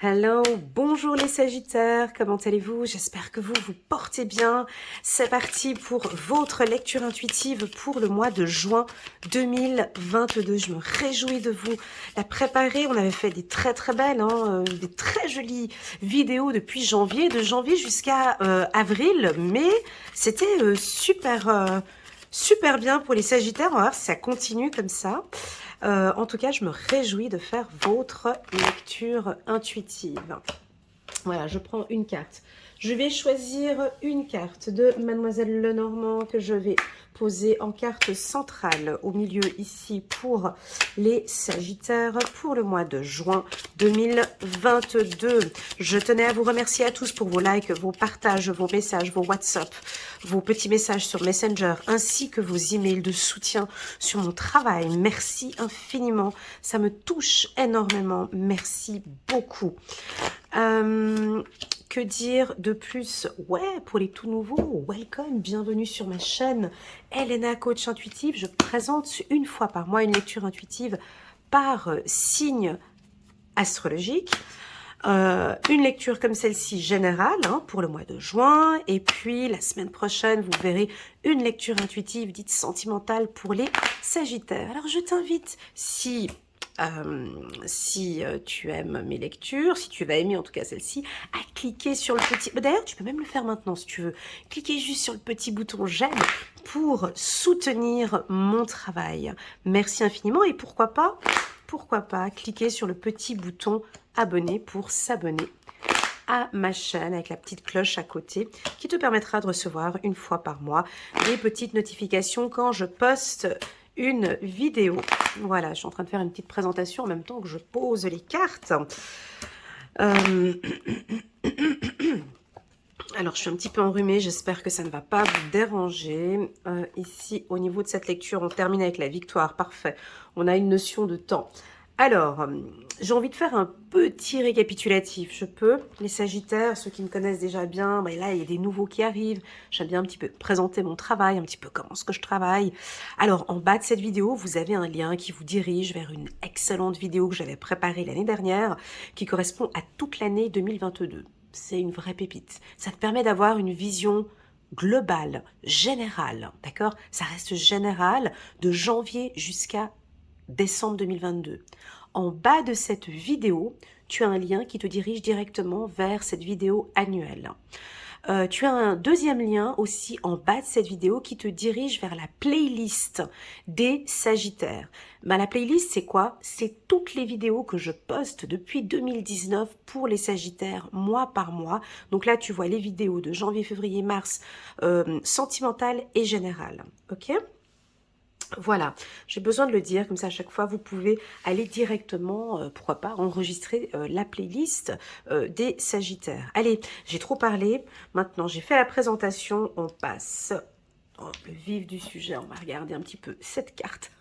Hello, bonjour les Sagittaires, comment allez-vous? J'espère que vous vous portez bien. C'est parti pour votre lecture intuitive pour le mois de juin 2022. Je me réjouis de vous la préparer. On avait fait des très belles, des très jolies vidéos depuis janvier, de janvier jusqu'à avril, mais c'était super bien pour les Sagittaires. On va voir si ça continue comme ça. En tout cas, je me réjouis de faire votre lecture intuitive. Voilà, je prends une carte. Je vais choisir une carte de Mademoiselle Lenormand que je vais poser en carte centrale au milieu ici pour les Sagittaires pour le mois de juin 2022. Je tenais à vous remercier à tous pour vos likes, vos partages, vos messages, vos WhatsApp, vos petits messages sur Messenger ainsi que vos emails de soutien sur mon travail. Merci infiniment. Ça me touche énormément. Merci beaucoup. Que dire de plus? Ouais, pour les tout nouveaux, welcome, bienvenue sur ma chaîne Elena Coach Intuitive. Je présente une fois par mois une lecture intuitive par signe astrologique. Une lecture comme celle-ci générale pour le mois de juin, et puis la semaine prochaine vous verrez une lecture intuitive dite sentimentale pour les Sagittaires. Alors je t'invite, si tu aimes mes lectures, si tu vas aimer en tout cas celle-ci, à cliquer sur le petit... D'ailleurs, tu peux même le faire maintenant si tu veux. Cliquez juste sur le petit bouton j'aime pour soutenir mon travail. Merci infiniment et pourquoi pas cliquer sur le petit bouton abonner pour s'abonner à ma chaîne avec la petite cloche à côté qui te permettra de recevoir une fois par mois des petites notifications quand je poste une vidéo. Voilà, je suis en train de faire une petite présentation en même temps que je pose les cartes. Alors, je suis un petit peu enrhumée, j'espère que ça ne va pas vous déranger. Ici, au niveau de cette lecture, on termine avec la victoire, parfait. On a une notion de temps. Alors, j'ai envie de faire un petit récapitulatif. Je peux, les Sagittaires, ceux qui me connaissent déjà bien, là, il y a des nouveaux qui arrivent. J'aime bien un petit peu présenter mon travail, un petit peu comment est-ce que je travaille. Alors, en bas de cette vidéo, vous avez un lien qui vous dirige vers une excellente vidéo que j'avais préparée l'année dernière, qui correspond à toute l'année 2022. C'est une vraie pépite. Ça te permet d'avoir une vision globale, générale, d'accord? Ça reste général de janvier jusqu'à décembre 2022. En bas de cette vidéo, tu as un lien qui te dirige directement vers cette vidéo annuelle. Tu as un deuxième lien aussi en bas de cette vidéo qui te dirige vers la playlist des Sagittaires. La playlist, c'est quoi? C'est toutes les vidéos que je poste depuis 2019 pour les Sagittaires, mois par mois. Donc là, tu vois les vidéos de janvier, février, mars, sentimentales et générales. Ok? Voilà, j'ai besoin de le dire, comme ça à chaque fois vous pouvez aller directement, pourquoi pas, enregistrer la playlist des Sagittaires. Allez, j'ai trop parlé, maintenant j'ai fait la présentation, on passe le vif du sujet, on va regarder un petit peu cette carte.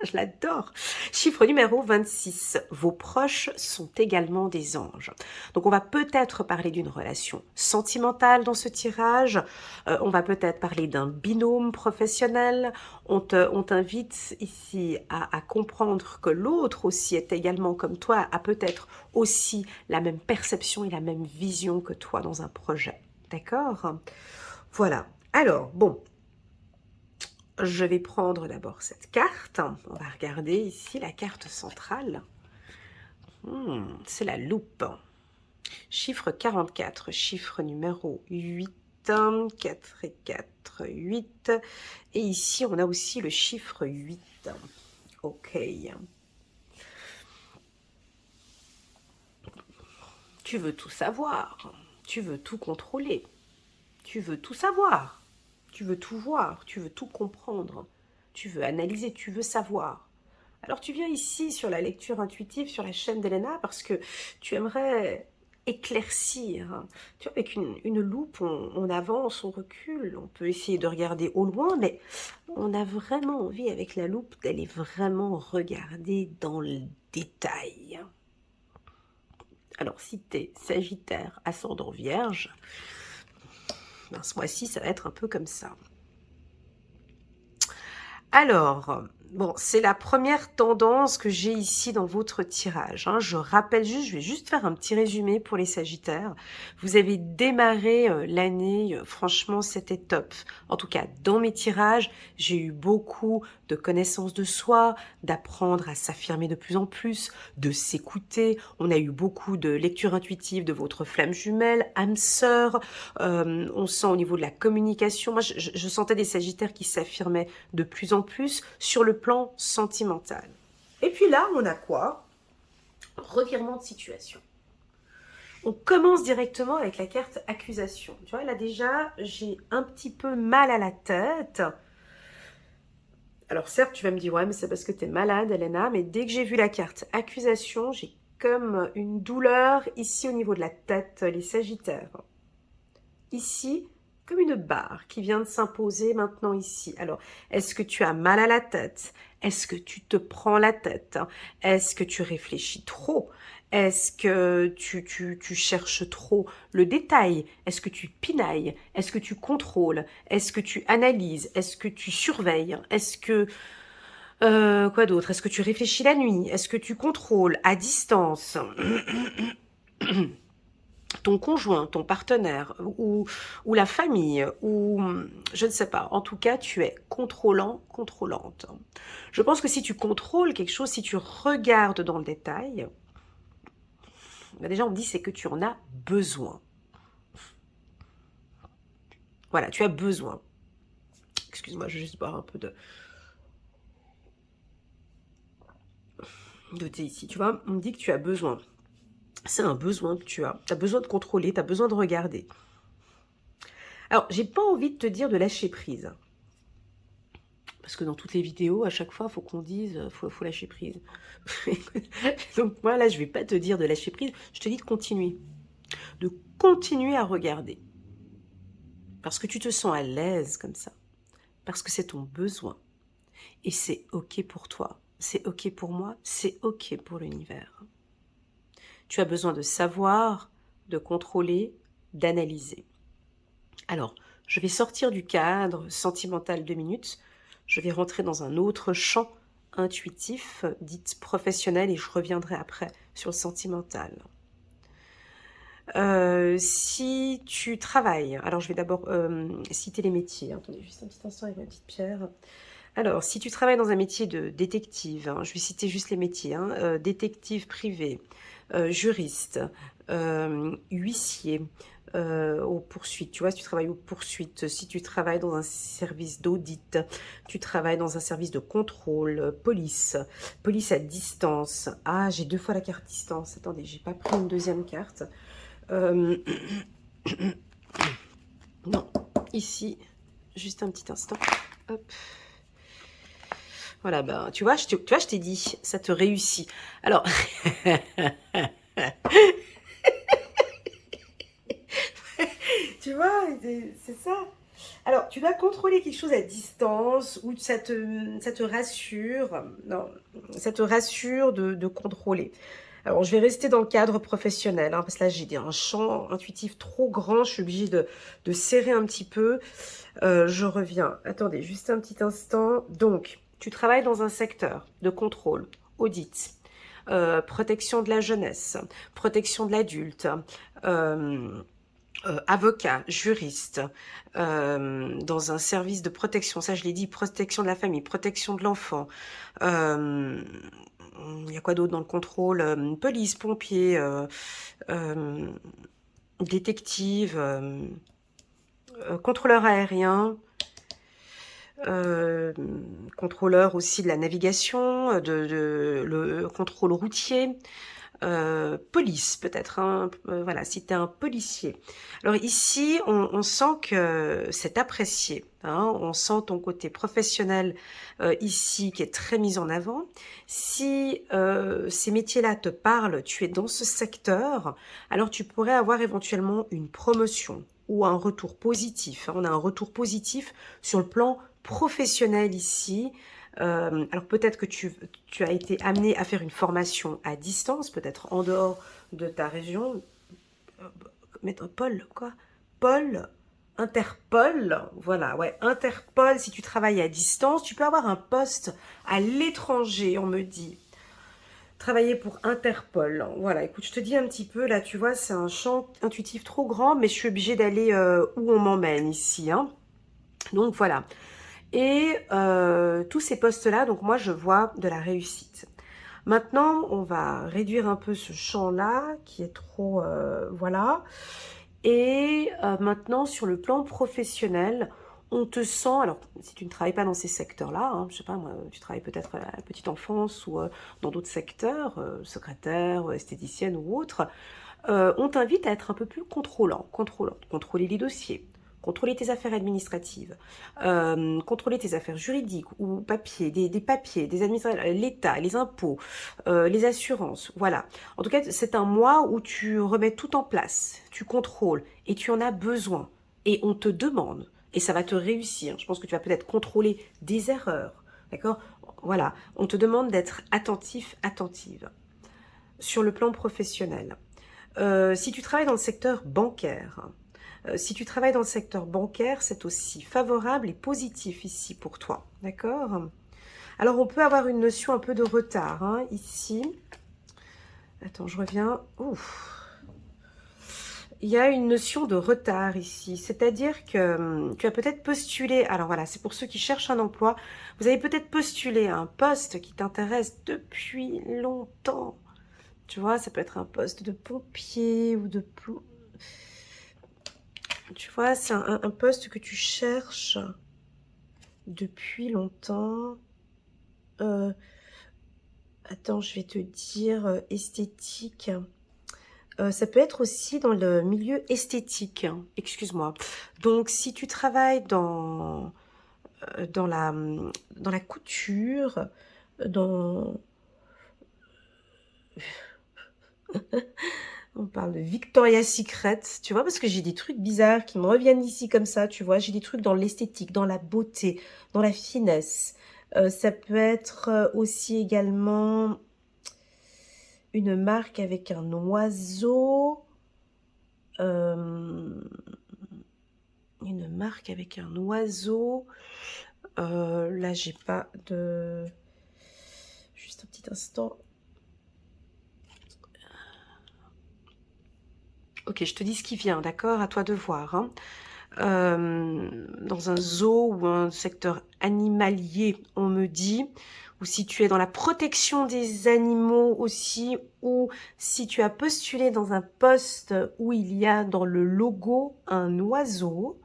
Je l'adore. Chiffre numéro 26. Vos proches sont également des anges. Donc on va peut-être parler d'une relation sentimentale dans ce tirage. On va peut-être parler d'un binôme professionnel. On t'invite ici à comprendre que l'autre aussi est également comme toi, a peut-être aussi la même perception et la même vision que toi dans un projet. D'accord? Voilà. Alors, bon. Je vais prendre d'abord cette carte. On va regarder ici la carte centrale. C'est la loupe. Chiffre 44, chiffre numéro 8. 4 et 4, 8. Et ici, on a aussi le chiffre 8. Ok. Tu veux tout savoir. Tu veux tout contrôler. Tu veux tout savoir. Tu veux tout voir, tu veux tout comprendre, tu veux analyser, tu veux savoir. Alors tu viens ici sur la lecture intuitive sur la chaîne d'Elena parce que tu aimerais éclaircir. Tu vois, avec une loupe, on avance, on recule, on peut essayer de regarder au loin, mais on a vraiment envie avec la loupe d'aller vraiment regarder dans le détail. Alors si tu es Sagittaire, ascendant Vierge, ce mois-ci ça va être un peu comme ça. Alors, bon, c'est la première tendance que j'ai ici dans votre tirage, hein. Je rappelle juste, je vais juste faire un petit résumé pour les Sagittaires. Vous avez démarré l'année, franchement, c'était top. En tout cas, dans mes tirages, j'ai eu beaucoup de connaissances de soi, d'apprendre à s'affirmer de plus en plus, de s'écouter. On a eu beaucoup de lectures intuitives de votre flamme jumelle, âme sœur. On sent au niveau de la communication. Moi, je sentais des Sagittaires qui s'affirmaient de plus en plus sur le plan sentimental. Et puis là, on a quoi? Revirement de situation. On commence directement avec la carte accusation. Tu vois, là déjà, j'ai un petit peu mal à la tête. Alors certes, tu vas me dire, ouais, mais c'est parce que tu es malade, Elena, mais dès que j'ai vu la carte accusation, j'ai comme une douleur ici au niveau de la tête, les Sagittaires. Ici, comme une barre qui vient de s'imposer maintenant ici. Alors, est-ce que tu as mal à la tête? Est-ce que tu te prends la tête? Est-ce que tu réfléchis trop? Est-ce que tu cherches trop le détail? Est-ce que tu pinailles? Est-ce que tu contrôles? Est-ce que tu analyses? Est-ce que tu surveilles? Est-ce que... quoi d'autre? Est-ce que tu réfléchis la nuit? Est-ce que tu contrôles à distance? Ton conjoint, ton partenaire, ou la famille, ou je ne sais pas. En tout cas, tu es contrôlant, contrôlante. Je pense que si tu contrôles quelque chose, si tu regardes dans le détail, bah déjà on me dit c'est que tu en as besoin. Voilà, tu as besoin. Excuse-moi, je vais juste boire un peu de thé ici. Tu vois, on me dit que tu as besoin. C'est un besoin que tu as. Tu as besoin de contrôler, tu as besoin de regarder. Alors, j'ai pas envie de te dire de lâcher prise. Parce que dans toutes les vidéos, à chaque fois, il faut qu'on dise, faut lâcher prise. Donc moi, là, je vais pas te dire de lâcher prise, je te dis de continuer. De continuer à regarder. Parce que tu te sens à l'aise comme ça. Parce que c'est ton besoin. Et c'est OK pour toi. C'est OK pour moi. C'est OK pour l'univers. Tu as besoin de savoir, de contrôler, d'analyser. Alors, je vais sortir du cadre sentimental 2 minutes. Je vais rentrer dans un autre champ intuitif, dit professionnel, et je reviendrai après sur le sentimental. Si tu travailles, alors je vais d'abord citer les métiers. Attendez juste un petit instant avec ma petite pierre. Alors, si tu travailles dans un métier de détective, hein, je vais citer juste les métiers, hein, détective privé, juriste, huissier, aux poursuites. Tu vois, si tu travailles aux poursuites, si tu travailles dans un service d'audit, tu travailles dans un service de contrôle, police, police à distance. Ah, j'ai 2 fois la carte distance. Attendez, j'ai pas pris une deuxième carte. Non, ici, juste un petit instant. Hop. Voilà, ben, tu vois, je t'ai dit, ça te réussit. Alors, tu vois, c'est ça. Alors, tu dois contrôler quelque chose à distance ou ça te rassure. Non, ça te rassure de contrôler. Alors, je vais rester dans le cadre professionnel, hein, parce que là, j'ai un champ intuitif trop grand. Je suis obligée de serrer un petit peu. Je reviens. Attendez, juste un petit instant. Donc, tu travailles dans un secteur de contrôle, audit, protection de la jeunesse, protection de l'adulte, avocat, juriste, dans un service de protection, ça je l'ai dit, protection de la famille, protection de l'enfant. Il y a quoi d'autre dans le contrôle? Police, pompier, détective, contrôleur aérien, contrôleur aussi de la navigation, le contrôle routier, police peut-être, hein, voilà, si tu es un policier. Alors ici, on sent que c'est apprécié, hein, on sent ton côté professionnel ici qui est très mis en avant. Si ces métiers-là te parlent, tu es dans ce secteur, alors tu pourrais avoir éventuellement une promotion ou un retour positif. On a un retour positif sur le plan professionnel ici. Alors peut-être que tu as été amené à faire une formation à distance, peut-être en dehors de ta région. Métropole, quoi. Paul, Interpol, voilà, ouais, Interpol, si tu travailles à distance, tu peux avoir un poste à l'étranger, on me dit. Travailler pour Interpol, voilà, écoute, je te dis un petit peu, là, tu vois, c'est un champ intuitif trop grand, mais je suis obligée d'aller où on m'emmène ici, hein. Donc, voilà. Et tous ces postes-là, donc moi, je vois de la réussite. Maintenant, on va réduire un peu ce champ-là, qui est trop, voilà. Et maintenant, sur le plan professionnel, on te sent, alors si tu ne travailles pas dans ces secteurs-là, hein, je sais pas moi, tu travailles peut-être à la petite enfance ou dans d'autres secteurs, secrétaire, esthéticienne ou autre, on t'invite à être un peu plus contrôlant, contrôler les dossiers, contrôler tes affaires administratives, contrôler tes affaires juridiques ou papiers, des papiers, des administrations, l'État, les impôts, les assurances, voilà. En tout cas, c'est un mois où tu remets tout en place, tu contrôles et tu en as besoin. Et on te demande, et ça va te réussir. Je pense que tu vas peut-être contrôler des erreurs, d'accord? Voilà, on te demande d'être attentif, attentive sur le plan professionnel. Si tu travailles dans le secteur bancaire, si tu travailles dans le secteur bancaire, c'est aussi favorable et positif ici pour toi, d'accord? Alors, on peut avoir une notion un peu de retard, hein, ici. Attends, je reviens. Ouf. Il y a une notion de retard ici, c'est-à-dire que tu as peut-être postulé, alors voilà, c'est pour ceux qui cherchent un emploi, vous avez peut-être postulé à un poste qui t'intéresse depuis longtemps. Tu vois, ça peut être un poste de pompier ou de... Tu vois, c'est un poste que tu cherches depuis longtemps. Attends, je vais te dire esthétique. Ça peut être aussi dans le milieu esthétique, hein. Excuse-moi. Donc, si tu travailles dans la couture, dans... On parle de Victoria's Secret, tu vois, parce que j'ai des trucs bizarres qui me reviennent ici comme ça, tu vois. J'ai des trucs dans l'esthétique, dans la beauté, dans la finesse. Ça peut être aussi également une marque avec un oiseau. Une marque avec un oiseau. Là, j'ai pas de... Juste un petit instant. Ok, je te dis ce qui vient, d'accord? À toi de voir, hein. Dans un zoo ou un secteur animalier, on me dit, ou si tu es dans la protection des animaux aussi, ou si tu as postulé dans un poste où il y a dans le logo un oiseau,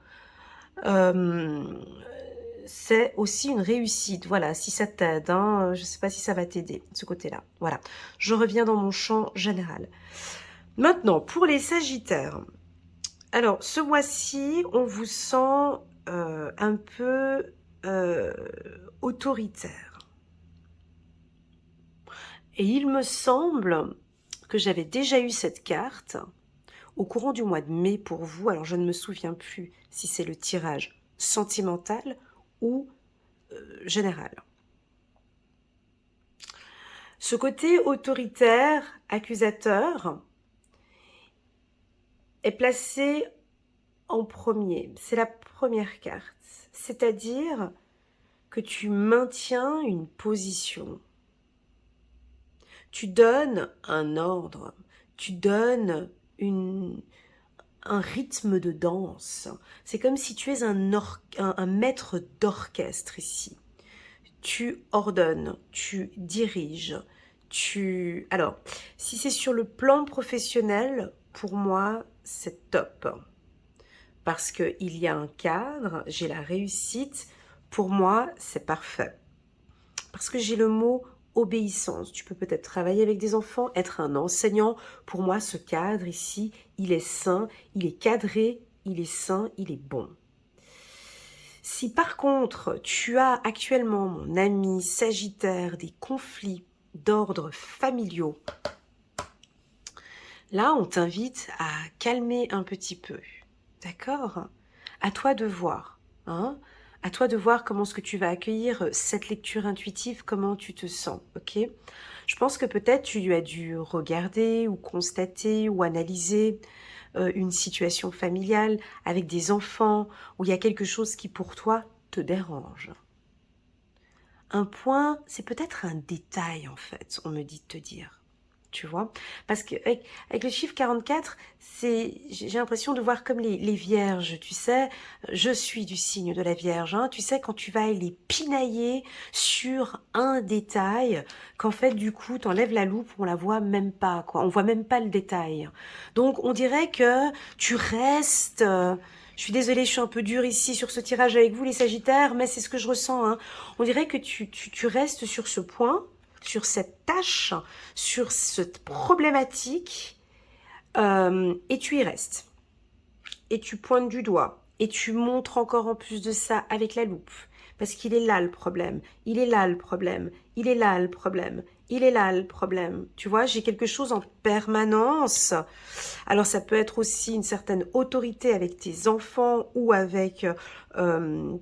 c'est aussi une réussite. Voilà, si ça t'aide, hein, je ne sais pas si ça va t'aider, de ce côté-là. Voilà, je reviens dans mon champ général. Maintenant, pour les Sagittaires, alors, ce mois-ci, on vous sent un peu autoritaire. Et il me semble que j'avais déjà eu cette carte au courant du mois de mai pour vous. Alors, je ne me souviens plus si c'est le tirage sentimental ou général. Ce côté autoritaire, accusateur, est placé en premier. C'est la première carte. C'est-à-dire que tu maintiens une position. Tu donnes un ordre. Tu donnes un rythme de danse. C'est comme si tu es un maître d'orchestre ici. Tu ordonnes, tu diriges, Alors, si c'est sur le plan professionnel, pour moi, c'est top. Parce qu'il y a un cadre, j'ai la réussite. Pour moi, c'est parfait. Parce que j'ai le mot obéissance. Tu peux peut-être travailler avec des enfants, être un enseignant. Pour moi, ce cadre ici, il est sain, il est cadré, il est sain, il est bon. Si par contre, tu as actuellement, mon ami Sagittaire, des conflits d'ordre familiaux, là, on t'invite à calmer un petit peu. D'accord? À toi de voir, hein? À toi de voir comment est-ce que tu vas accueillir cette lecture intuitive, comment tu te sens, ok? Je pense que peut-être tu as dû regarder ou constater ou analyser une situation familiale avec des enfants, où il y a quelque chose qui pour toi te dérange. Un point, c'est peut-être un détail en fait, on me dit de te dire. Tu vois, parce que avec le chiffre 44, j'ai l'impression de voir comme les vierges, tu sais, je suis du signe de la Vierge, hein, tu sais, quand tu vas les pinailler sur un détail, qu'en fait, du coup, t'enlèves la loupe, on la voit même pas, quoi, on voit même pas le détail. Donc, on dirait que tu restes, je suis désolée, je suis un peu dure ici sur ce tirage avec vous, les Sagittaires, mais c'est ce que je ressens, hein. On dirait que tu restes sur ce point, sur cette tâche, sur cette problématique, et tu y restes. Et tu pointes du doigt. Et tu montres encore en plus de ça avec la loupe. Parce qu'il est là le problème. Il est là le problème. Il est là le problème. Il est là le problème. Tu vois, j'ai quelque chose en permanence. Alors, ça peut être aussi une certaine autorité avec tes enfants ou avec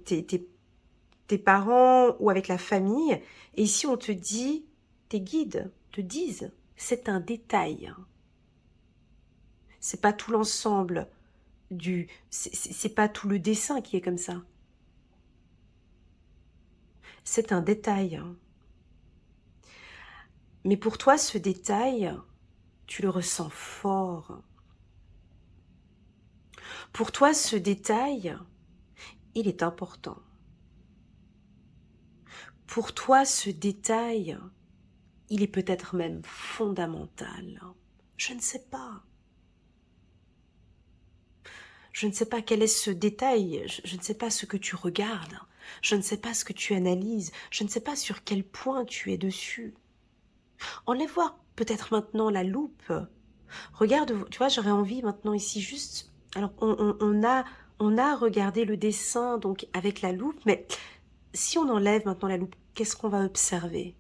tes parents ou avec la famille. Et ici, on te dit, tes guides te disent, c'est un détail. C'est pas tout l'ensemble c'est pas tout le dessin qui est comme ça. C'est un détail. Mais pour toi, ce détail, tu le ressens fort. Pour toi, ce détail, il est important. Pour toi, ce détail, il est peut-être même fondamental. Je ne sais pas. Je ne sais pas quel est ce détail, je ne sais pas ce que tu regardes, je ne sais pas ce que tu analyses, je ne sais pas sur quel point tu es dessus. Enlève voir peut-être maintenant la loupe. Regarde, tu vois, j'aurais envie maintenant ici juste... Alors, on a regardé le dessin donc avec la loupe, mais si on enlève maintenant la loupe, qu'est-ce qu'on va observer?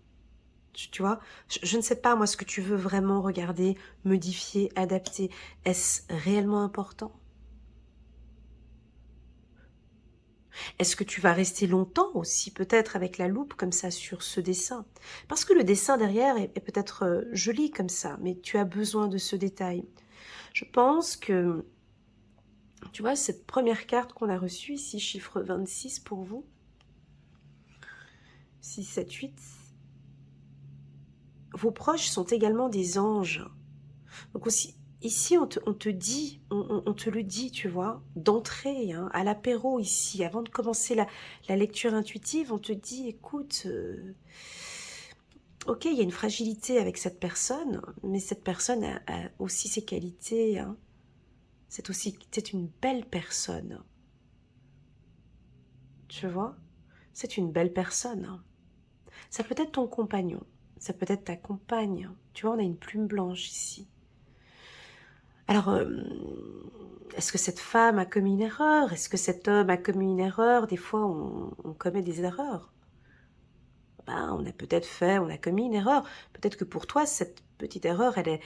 Tu vois, je ne sais pas moi ce que tu veux vraiment regarder, modifier, adapter. Est-ce réellement important? Est-ce que tu vas rester longtemps aussi, peut-être avec la loupe comme ça sur ce dessin? Parce que le dessin derrière est peut-être joli comme ça, mais tu as besoin de ce détail. Je pense que, tu vois, cette première carte qu'on a reçue ici, chiffre 26 pour vous, 6, 7, 8, vos proches sont également des anges. Donc aussi, ici, on te dit, on te le dit, tu vois, d'entrée, hein, à l'apéro ici, avant de commencer la lecture intuitive, on te dit, écoute, ok, il y a une fragilité avec cette personne, mais cette personne a aussi ses qualités, hein. C'est une belle personne, tu vois, c'est une belle personne. Ça peut être ton compagnon, ça peut être ta compagne, tu vois, on a une plume blanche ici. Alors, est-ce que cette femme a commis une erreur? Est-ce que cet homme a commis une erreur? Des fois, on commet des erreurs. Ben, on a commis une erreur. Peut-être que pour toi, cette petite erreur, elle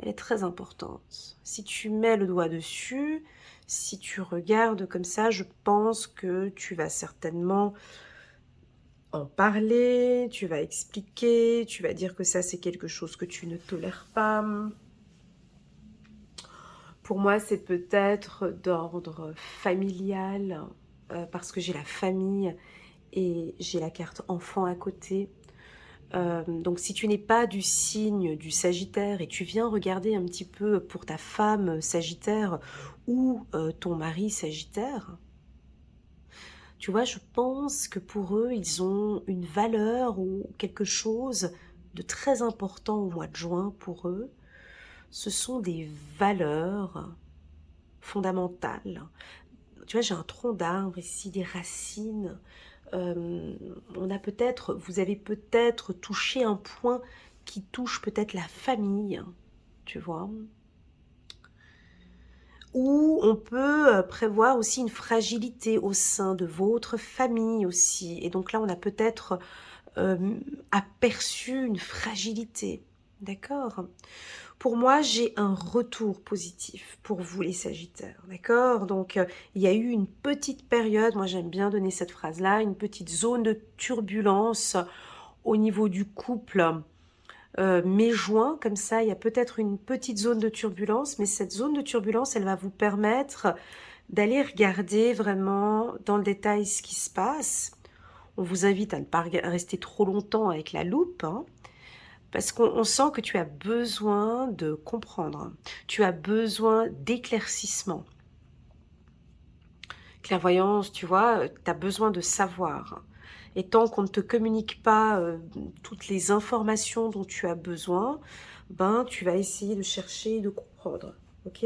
est très importante. Si tu mets le doigt dessus, si tu regardes comme ça, je pense que tu vas certainement en parler, tu vas expliquer, tu vas dire que ça, c'est quelque chose que tu ne tolères pas. Pour moi, c'est peut-être d'ordre familial, parce que j'ai la famille et j'ai la carte enfant à côté. Donc si tu n'es pas du signe du Sagittaire et tu viens regarder un petit peu pour ta femme Sagittaire ou ton mari Sagittaire, tu vois, je pense que pour eux, ils ont une valeur ou quelque chose de très important au mois de juin pour eux. Ce sont des valeurs fondamentales. Tu vois, j'ai un tronc d'arbre ici, des racines. Vous avez peut-être touché un point qui touche peut-être la famille, tu vois. Ou on peut prévoir aussi une fragilité au sein de votre famille aussi. Et donc là, on a peut-être aperçu une fragilité, d'accord? Pour moi, j'ai un retour positif pour vous les Sagittaires, d'accord? Donc, il y a eu une petite période, moi j'aime bien donner cette phrase-là, une petite zone de turbulence au niveau du couple, mai-juin, comme ça, il y a peut-être une petite zone de turbulence, mais cette zone de turbulence, elle va vous permettre d'aller regarder vraiment dans le détail ce qui se passe. On vous invite à ne pas rester trop longtemps avec la loupe, hein, parce qu'on sent que tu as besoin de comprendre, tu as besoin d'éclaircissement. Clairvoyance, tu vois, tu as besoin de savoir. Et tant qu'on ne te communique pas toutes les informations dont tu as besoin, ben tu vas essayer de chercher et de comprendre. Ok?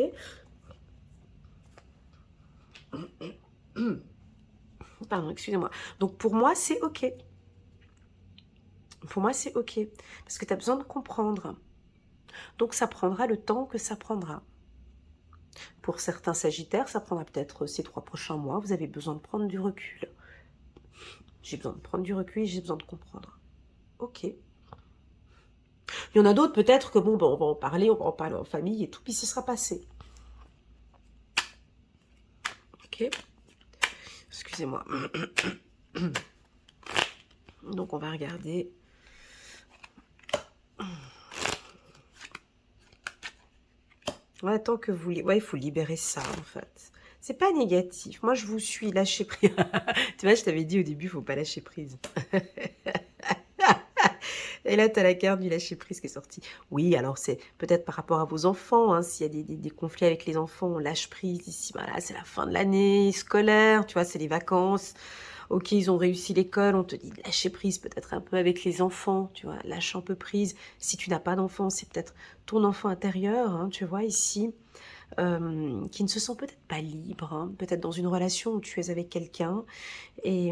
Pardon, excusez-moi. Donc pour moi, c'est ok. Pour moi, c'est ok. Parce que tu as besoin de comprendre. Donc ça prendra le temps que ça prendra. Pour certains sagittaires, ça prendra peut-être ces 3 prochains mois. Vous avez besoin de prendre du recul. J'ai besoin de prendre du recul et j'ai besoin de comprendre. Ok. Il y en a d'autres peut-être que bon, ben, on va en parler en famille et tout, puis ce sera passé. Ok. Excusez-moi. Donc on va regarder. Ouais, tant que vous... Ouais, il faut libérer ça, en fait. C'est pas négatif. Moi, je vous suis, lâcher prise. Tu vois, je t'avais dit au début, il faut pas lâcher prise. Et là, tu as la carte du lâcher prise qui est sortie. Oui, alors c'est peut-être par rapport à vos enfants. Hein, s'il y a des conflits avec les enfants, on lâche prise ici. Voilà, c'est la fin de l'année scolaire, tu vois, c'est les vacances. Ok, ils ont réussi l'école, on te dit de lâcher prise peut-être un peu avec les enfants, tu vois, lâche un peu prise. Si tu n'as pas d'enfant, c'est peut-être ton enfant intérieur, hein, tu vois, ici, qui ne se sent peut-être pas libre, hein, peut-être dans une relation où tu es avec quelqu'un, et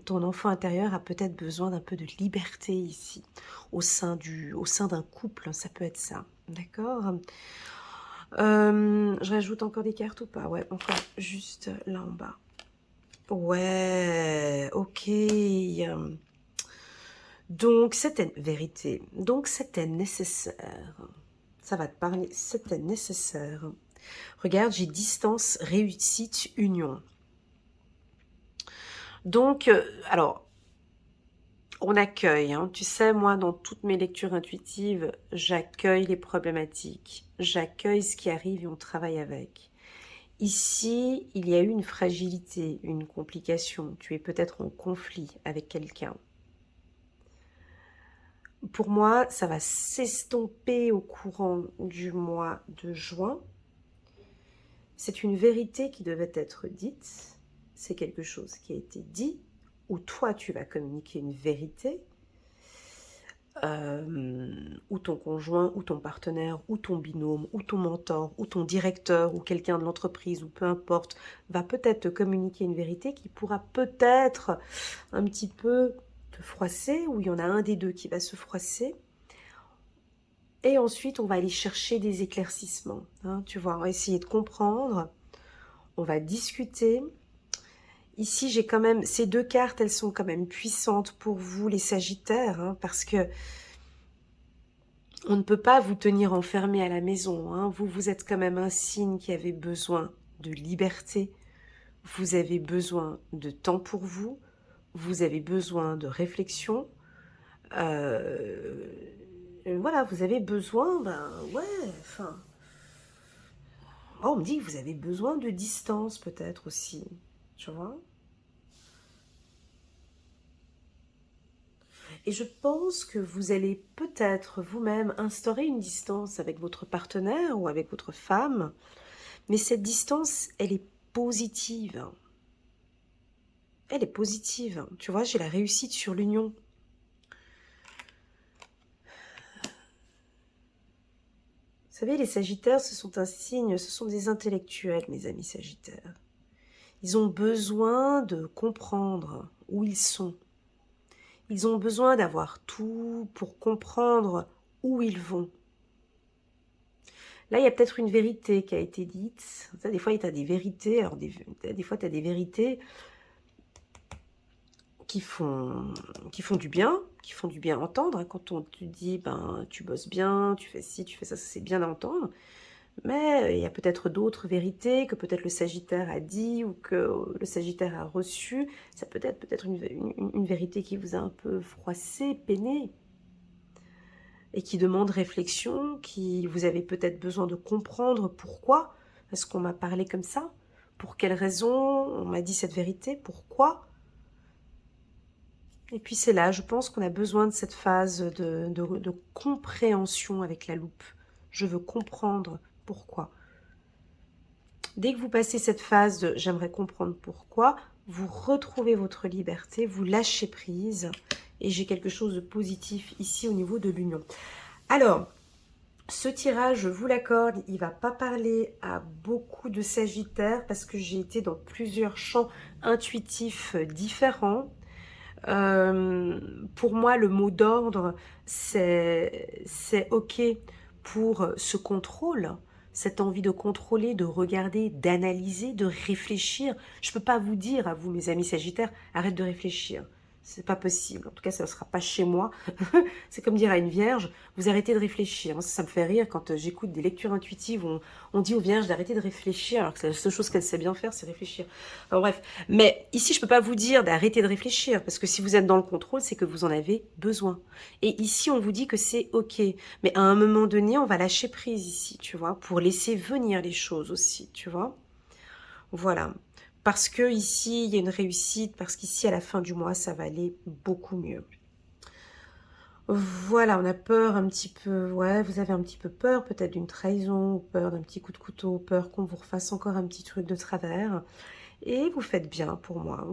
ton enfant intérieur a peut-être besoin d'un peu de liberté ici, au sein d'un couple, ça peut être ça, d'accord? Je rajoute encore des cartes ou pas? Ouais, encore juste là en bas. Ouais, ok. Donc, c'était vérité. Donc, c'était nécessaire. Ça va te parler. C'était nécessaire. Regarde, j'ai distance, réussite, union. Donc, alors, on accueille. Hein. Tu sais, moi, dans toutes mes lectures intuitives, j'accueille les problématiques. J'accueille ce qui arrive et on travaille avec. Ici, il y a eu une fragilité, une complication. Tu es peut-être en conflit avec quelqu'un. Pour moi, ça va s'estomper au courant du mois de juin. C'est une vérité qui devait être dite. C'est quelque chose qui a été dit, ou toi, tu vas communiquer une vérité, ou ton conjoint, ou ton partenaire, ou ton binôme, ou ton mentor, ou ton directeur, ou quelqu'un de l'entreprise, ou peu importe, va peut-être te communiquer une vérité qui pourra peut-être un petit peu te froisser, ou il y en a un des deux qui va se froisser. Et ensuite, on va aller chercher des éclaircissements. Hein, tu vois, on va essayer de comprendre. On va discuter. Ici, j'ai quand même... Ces deux cartes, elles sont quand même puissantes pour vous, les Sagittaires. Hein, parce que on ne peut pas vous tenir enfermé à la maison. Hein. Vous êtes quand même un signe qui avait besoin de liberté. Vous avez besoin de temps pour vous. Vous avez besoin de réflexion. Voilà, vous avez besoin... Ben ouais, enfin... Oh, on me dit que vous avez besoin de distance peut-être aussi, tu vois. Et je pense que vous allez peut-être vous-même instaurer une distance avec votre partenaire ou avec votre femme, mais cette distance, elle est positive. Elle est positive. Tu vois, j'ai la réussite sur l'union. Vous savez, les Sagittaires, ce sont un signe, ce sont des intellectuels, mes amis Sagittaires. Ils ont besoin de comprendre où ils sont. Ils ont besoin d'avoir tout pour comprendre où ils vont. Là, il y a peut-être une vérité qui a été dite. Ça, des fois, il y a des vérités. Alors, des fois, tu as des vérités qui font du bien, qui font du bien à entendre. Quand on te dit, ben, tu bosses bien, tu fais ci, tu fais ça, c'est bien à entendre. Mais il y a peut-être d'autres vérités que peut-être le Sagittaire a dit ou que le Sagittaire a reçu. Ça peut être une vérité qui vous a un peu froissé, peiné. et qui demande réflexion, qui vous avez peut-être besoin de comprendre pourquoi est-ce qu'on m'a parlé comme ça, pour quelle raison on m'a dit cette vérité, pourquoi. Et puis c'est là, je pense qu'on a besoin de cette phase de compréhension avec la loupe. Je veux comprendre pourquoi. Dès que vous passez cette phase de j'aimerais comprendre pourquoi, vous retrouvez votre liberté, vous lâchez prise et j'ai quelque chose de positif ici au niveau de l'union. Alors, ce tirage, je vous l'accorde, il ne va pas parler à beaucoup de Sagittaires parce que j'ai été dans plusieurs champs intuitifs différents. Pour moi, le mot d'ordre, c'est OK pour ce contrôle, cette envie de contrôler, de regarder, d'analyser, de réfléchir. Je ne peux pas vous dire à vous, mes amis Sagittaires, arrête de réfléchir. C'est pas possible. En tout cas, ça ne sera pas chez moi. C'est comme dire à une vierge, vous arrêtez de réfléchir. Ça me fait rire quand j'écoute des lectures intuitives où on dit aux vierges d'arrêter de réfléchir, alors que la seule chose qu'elle sait bien faire, c'est réfléchir. Enfin, bref. Mais ici, je ne peux pas vous dire d'arrêter de réfléchir, parce que si vous êtes dans le contrôle, c'est que vous en avez besoin. Et ici, on vous dit que c'est OK. Mais à un moment donné, on va lâcher prise ici, tu vois, pour laisser venir les choses aussi, tu vois. Voilà. Parce que ici, il y a une réussite, parce qu'ici, à la fin du mois, ça va aller beaucoup mieux. Voilà, on a peur un petit peu, ouais, vous avez un petit peu peur peut-être d'une trahison, peur d'un petit coup de couteau, peur qu'on vous refasse encore un petit truc de travers. Et vous faites bien pour moi.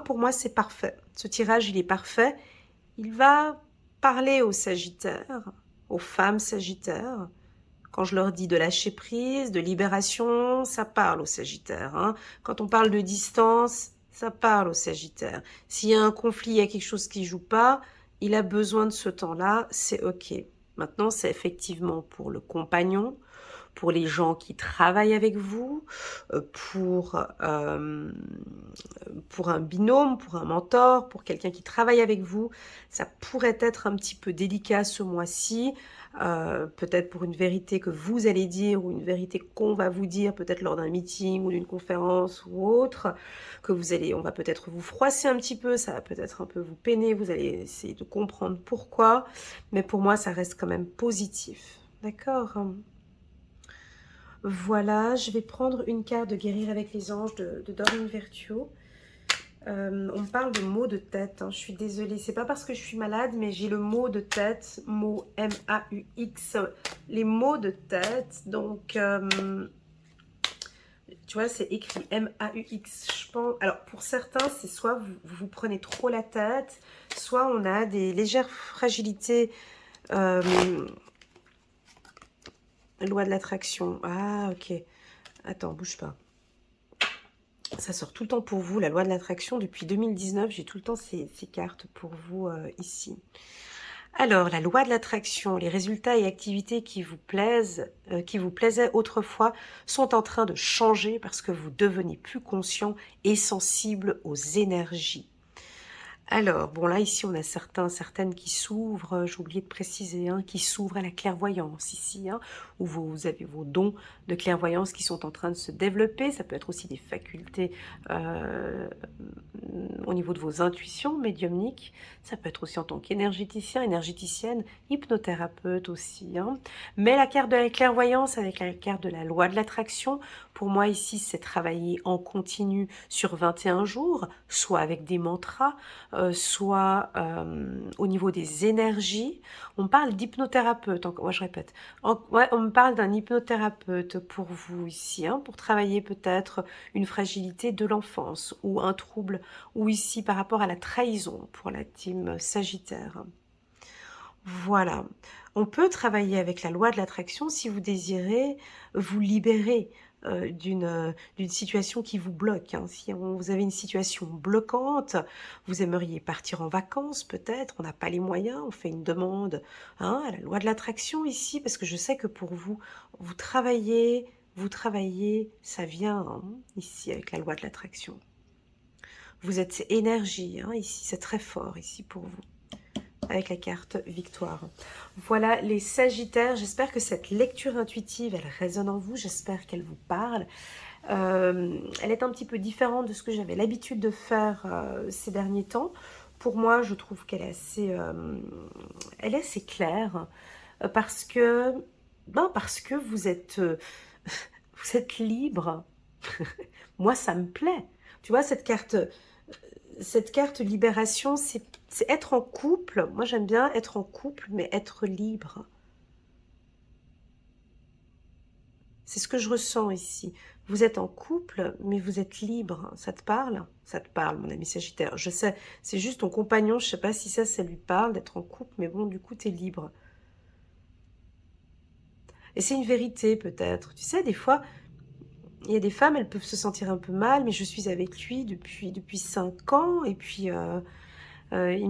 Pour moi, c'est parfait. Ce tirage, il est parfait. Il va parler aux Sagittaires, aux femmes Sagittaires. Quand je leur dis de lâcher prise, de libération, ça parle aux Sagittaires. Hein. Quand on parle de distance, ça parle aux Sagittaires. S'il y a un conflit, il y a quelque chose qui ne joue pas, il a besoin de ce temps-là, c'est OK. Maintenant, c'est effectivement pour le compagnon, pour les gens qui travaillent avec vous, pour un binôme, pour un mentor, pour quelqu'un qui travaille avec vous. Ça pourrait être un petit peu délicat ce mois-ci, peut-être pour une vérité que vous allez dire ou une vérité qu'on va vous dire, peut-être lors d'un meeting ou d'une conférence ou autre, que on va peut-être vous froisser un petit peu, ça va peut-être un peu vous peiner, vous allez essayer de comprendre pourquoi, mais pour moi, ça reste quand même positif. D'accord ? Voilà, je vais prendre une carte de guérir avec les anges de Doreen Virtue. On me parle de maux de tête, hein. Je suis désolée, c'est pas parce que je suis malade, mais j'ai le mot de tête, mot M-A-U-X, les maux de tête, donc tu vois, c'est écrit M-A-U-X, je pense. Alors pour certains, c'est soit vous prenez trop la tête, soit on a des légères fragilités. Loi de l'attraction. Ah, ok. Attends, bouge pas. Ça sort tout le temps pour vous, la loi de l'attraction. Depuis 2019, j'ai tout le temps ces cartes pour vous ici. Alors, la loi de l'attraction, les résultats et activités qui vous plaisaient autrefois, sont en train de changer parce que vous devenez plus conscient et sensible aux énergies. Alors, bon là, ici, on a certaines qui s'ouvrent, j'ai oublié de préciser, hein, qui s'ouvrent à la clairvoyance ici, hein, où vous avez vos dons de clairvoyance qui sont en train de se développer. Ça peut être aussi des facultés au niveau de vos intuitions médiumniques. Ça peut être aussi en tant qu'énergéticien, énergéticienne, hypnothérapeute aussi. Hein. Mais la carte de la clairvoyance avec la carte de la loi de l'attraction, pour moi ici, c'est travailler en continu sur 21 jours, soit avec des mantras, soit au niveau des énergies. On parle d'hypnothérapeute, je répète. Ouais, on me parle d'un hypnothérapeute pour vous ici, hein, pour travailler peut-être une fragilité de l'enfance ou un trouble, ou ici par rapport à la trahison pour la team Sagittaire. Voilà. On peut travailler avec la loi de l'attraction si vous désirez vous libérer d'une situation qui vous bloque. Hein. Si vous avez une situation bloquante, vous aimeriez partir en vacances peut-être, on n'a pas les moyens, on fait une demande hein, à la loi de l'attraction ici, parce que je sais que pour vous, vous travaillez, ça vient hein, ici avec la loi de l'attraction. Vous êtes énergie, hein, ici, c'est très fort ici pour vous. Avec la carte victoire. Voilà les Sagittaires, j'espère que cette lecture intuitive, elle résonne en vous, j'espère qu'elle vous parle. Elle est un petit peu différente de ce que j'avais l'habitude de faire ces derniers temps. Pour moi, je trouve qu'elle est assez claire. parce que vous êtes libre. Moi, ça me plaît. Tu vois, cette carte libération, c'est être en couple. Moi, j'aime bien être en couple, mais être libre. C'est ce que je ressens ici. Vous êtes en couple, mais vous êtes libre. Ça te parle? Ça te parle, mon ami Sagittaire. Je sais, c'est juste ton compagnon, je sais pas si ça lui parle d'être en couple, mais bon, du coup, tu es libre. Et c'est une vérité, peut-être. Tu sais, des fois, il y a des femmes, elles peuvent se sentir un peu mal, mais je suis avec lui depuis 5 ans, et puis il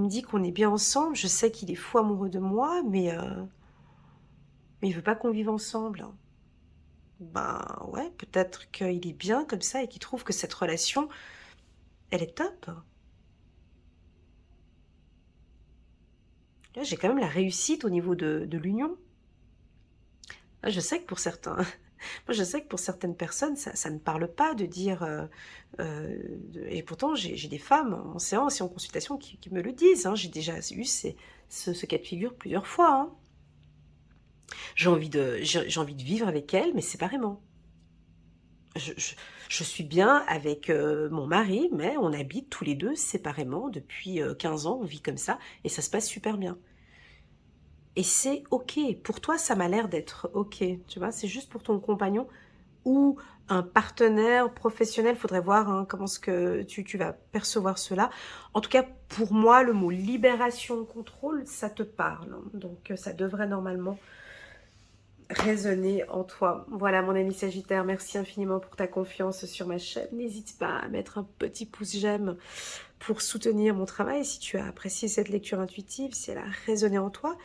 me dit qu'on est bien ensemble. Je sais qu'il est fou amoureux de moi, mais il veut pas qu'on vive ensemble. Ben ouais, peut-être qu'il est bien comme ça et qu'il trouve que cette relation, elle est top. Là, j'ai quand même la réussite au niveau de l'union. Là, je sais que pour certains, moi, je sais que pour certaines personnes, ça ne parle pas de dire. Et pourtant, j'ai des femmes en séance et en consultation qui me le disent. Hein. J'ai déjà eu ce cas de figure plusieurs fois. Hein. J'ai envie de vivre avec elle, mais séparément. Je, je- je suis bien avec mon mari, mais on habite tous les deux séparément depuis 15 ans, on vit comme ça, et ça se passe super bien. Et c'est ok. Pour toi, ça m'a l'air d'être ok. Tu vois, c'est juste pour ton compagnon ou un partenaire professionnel. Faudrait voir hein, comment ce que tu vas percevoir cela. En tout cas, pour moi, le mot libération, contrôle, ça te parle. Donc, ça devrait normalement résonner en toi. Voilà mon ami Sagittaire, merci infiniment pour ta confiance sur ma chaîne. N'hésite pas à mettre un petit pouce j'aime pour soutenir mon travail si tu as apprécié cette lecture intuitive, si elle a résonné en toi.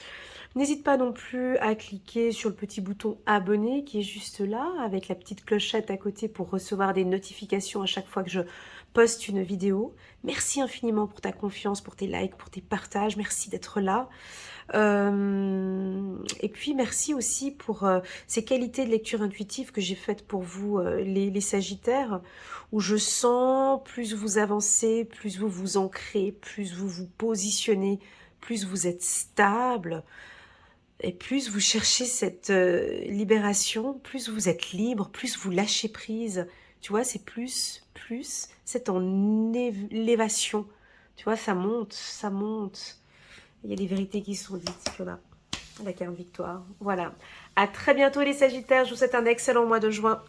N'hésite pas non plus à cliquer sur le petit bouton abonner qui est juste là avec la petite clochette à côté pour recevoir des notifications à chaque fois que je poste une vidéo. Merci infiniment pour ta confiance, pour tes likes, pour tes partages. Merci d'être là. Et puis merci aussi pour ces qualités de lecture intuitive que j'ai faites pour vous, les Sagittaires, où je sens plus vous avancez, plus vous vous ancrez, plus vous vous positionnez, plus vous êtes stable, et plus vous cherchez cette libération, plus vous êtes libre, plus vous lâchez prise. Tu vois, c'est c'est en élévation. Tu vois, ça monte, ça monte. Il y a des vérités qui sont dites, Fiona. La carte victoire. Voilà. À très bientôt les Sagittaires. Je vous souhaite un excellent mois de juin.